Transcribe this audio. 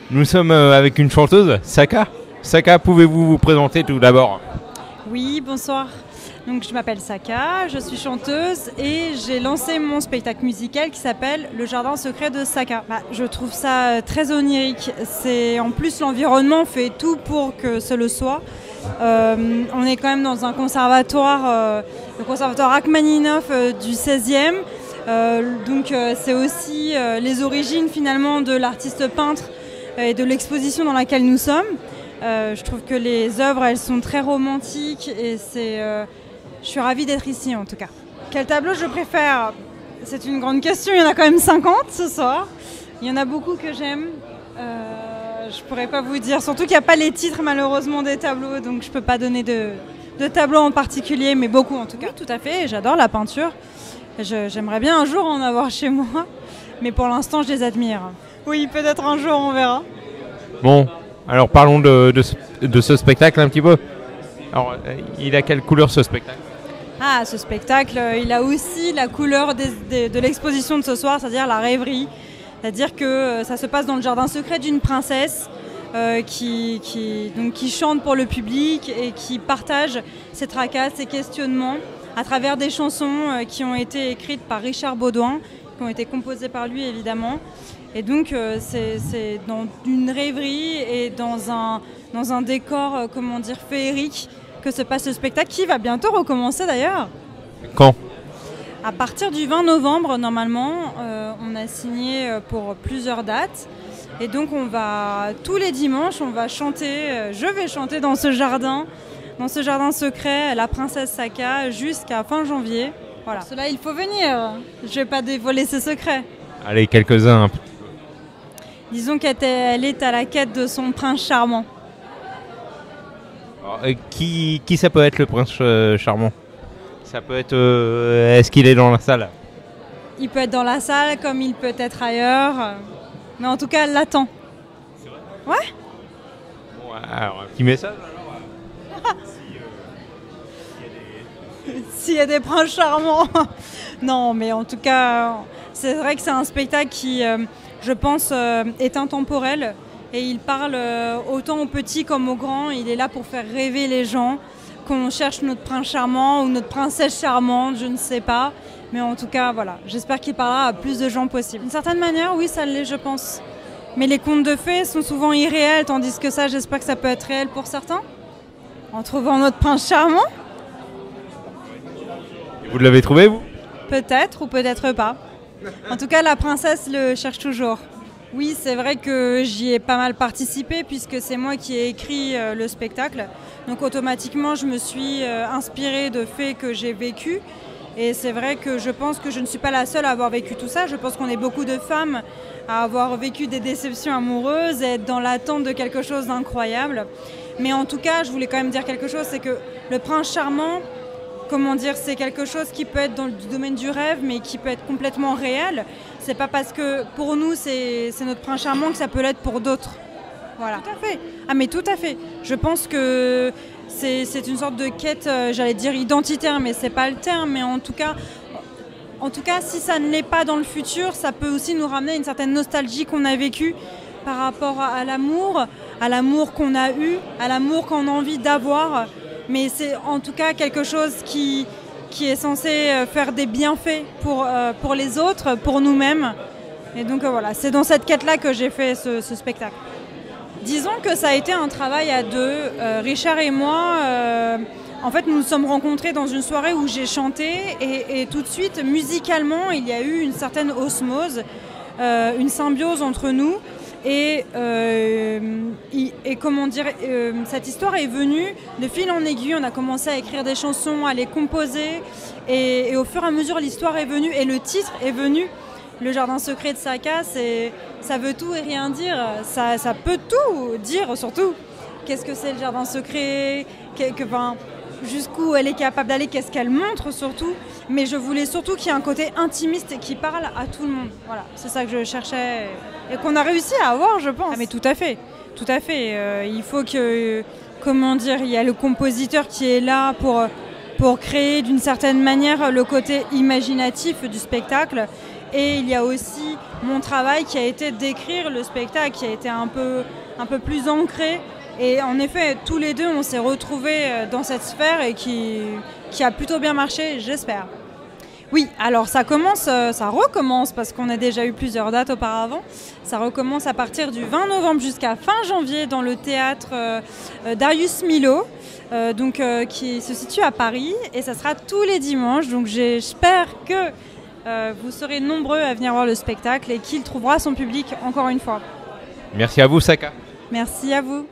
Nous sommes avec une chanteuse, Saka. Saka, pouvez-vous vous présenter tout d'abord? Oui, bonsoir. Donc, je m'appelle Saka, je suis chanteuse et j'ai lancé mon spectacle musical qui s'appelle Le Jardin Secret de Saka. Je trouve ça très onirique. En plus, l'environnement fait tout pour que ce le soit. On est quand même dans un conservatoire, le conservatoire Rachmaninov du 16e. Donc c'est aussi les origines finalement de l'artiste peintre et de l'exposition dans laquelle nous sommes. Je trouve que les œuvres, elles sont très romantiques et je suis ravie d'être ici en tout cas. Quel tableau je préfère? C'est une grande question, il y en a quand même 50 ce soir. Il y en a beaucoup que j'aime. Je pourrais pas vous dire, surtout qu'il n'y a pas les titres malheureusement des tableaux, donc je peux pas donner de tableau en particulier, mais beaucoup en tout cas. Oui, tout à fait, j'adore la peinture. J'aimerais bien un jour en avoir chez moi, mais pour l'instant je les admire. Oui, peut-être un jour on verra. Bon, alors parlons de ce spectacle un petit peu. Alors, il a quelle couleur ce spectacle? Ah, ce spectacle, il a aussi la couleur de l'exposition de ce soir, c'est-à-dire la rêverie. C'est-à-dire que ça se passe dans le jardin secret d'une princesse qui chante pour le public et qui partage ses tracas, ses questionnements à travers des chansons qui ont été écrites par Richard Baudouin, qui ont été composées par lui évidemment. Et donc c'est dans une rêverie et dans un décor féerique que se passe ce spectacle qui va bientôt recommencer d'ailleurs. Quand? À partir du 20 novembre, normalement, on a signé pour plusieurs dates. Et donc, tous les dimanches, on va chanter, je vais chanter dans ce jardin secret, la princesse Saka, jusqu'à fin janvier. Voilà. Pour cela, il faut venir. Je ne vais pas dévoiler ses secrets. Allez, quelques-uns. Disons qu'elle est à la quête de son prince charmant. Alors, qui ça peut être le prince charmant? Ça peut être... est-ce qu'il est dans la salle? Il peut être dans la salle comme il peut être ailleurs. Mais en tout cas, elle l'attend. C'est vrai? Ouais. Bon, alors, un petit message alors. S'il y a des princes charmants. Non, mais en tout cas, c'est vrai que c'est un spectacle qui, je pense, est intemporel. Et il parle autant aux petits comme aux grands. Il est là pour faire rêver les gens. Qu'on cherche notre prince charmant ou notre princesse charmante, je ne sais pas. Mais en tout cas, voilà, j'espère qu'il parlera à plus de gens possible. D'une certaine manière, oui, ça l'est, je pense. Mais les contes de fées sont souvent irréels, tandis que ça, j'espère que ça peut être réel pour certains. En trouvant notre prince charmant. Et vous l'avez trouvé, vous? Peut-être ou peut-être pas. En tout cas, la princesse le cherche toujours. Oui, c'est vrai que j'y ai pas mal participé puisque c'est moi qui ai écrit le spectacle. Donc automatiquement, je me suis inspirée de faits que j'ai vécus. Et c'est vrai que je pense que je ne suis pas la seule à avoir vécu tout ça. Je pense qu'on est beaucoup de femmes à avoir vécu des déceptions amoureuses et être dans l'attente de quelque chose d'incroyable. Mais en tout cas, je voulais quand même dire quelque chose, c'est que le prince charmant, c'est quelque chose qui peut être dans le domaine du rêve, mais qui peut être complètement réel. C'est pas parce que pour nous, c'est notre prince charmant que ça peut l'être pour d'autres. Voilà. Tout à fait. Ah mais tout à fait. Je pense que c'est une sorte de quête, j'allais dire identitaire, mais c'est pas le terme. Mais en tout cas, si ça ne l'est pas dans le futur, ça peut aussi nous ramener à une certaine nostalgie qu'on a vécue par rapport à l'amour qu'on a eu, à l'amour qu'on a envie d'avoir. Mais c'est en tout cas quelque chose qui est censé faire des bienfaits pour les autres, pour nous-mêmes. Et donc voilà, c'est dans cette quête-là que j'ai fait ce spectacle. Disons que ça a été un travail à deux. Richard et moi, en fait, nous nous sommes rencontrés dans une soirée où j'ai chanté et tout de suite, musicalement, il y a eu une certaine osmose, une symbiose entre nous. Et cette histoire est venue de fil en aiguille. On a commencé à écrire des chansons, à les composer. Et au fur et à mesure, l'histoire est venue et le titre est venu. Le jardin secret de Saka, ça veut tout et rien dire. Ça peut tout dire, surtout. Qu'est-ce que c'est le jardin secret? Jusqu'où elle est capable d'aller? Qu'est-ce qu'elle montre, surtout? Mais je voulais surtout qu'il y ait un côté intimiste et qui parle à tout le monde. Voilà, c'est ça que je cherchais et qu'on a réussi à avoir, je pense. Ah, mais tout à fait. Tout à fait. Il faut que... il y a le compositeur qui est là pour créer d'une certaine manière le côté imaginatif du spectacle. Et il y a aussi mon travail qui a été d'écrire le spectacle, qui a été un peu plus ancré. Et en effet, tous les deux, on s'est retrouvés dans cette sphère et qui a plutôt bien marché, j'espère. Oui, alors ça recommence parce qu'on a déjà eu plusieurs dates auparavant. Ça recommence à partir du 20 novembre jusqu'à fin janvier dans le théâtre Darius Milhaud, qui se situe à Paris, et ça sera tous les dimanches. Donc j'espère que vous serez nombreux à venir voir le spectacle et qu'il trouvera son public encore une fois. Merci à vous, Saka. Merci à vous.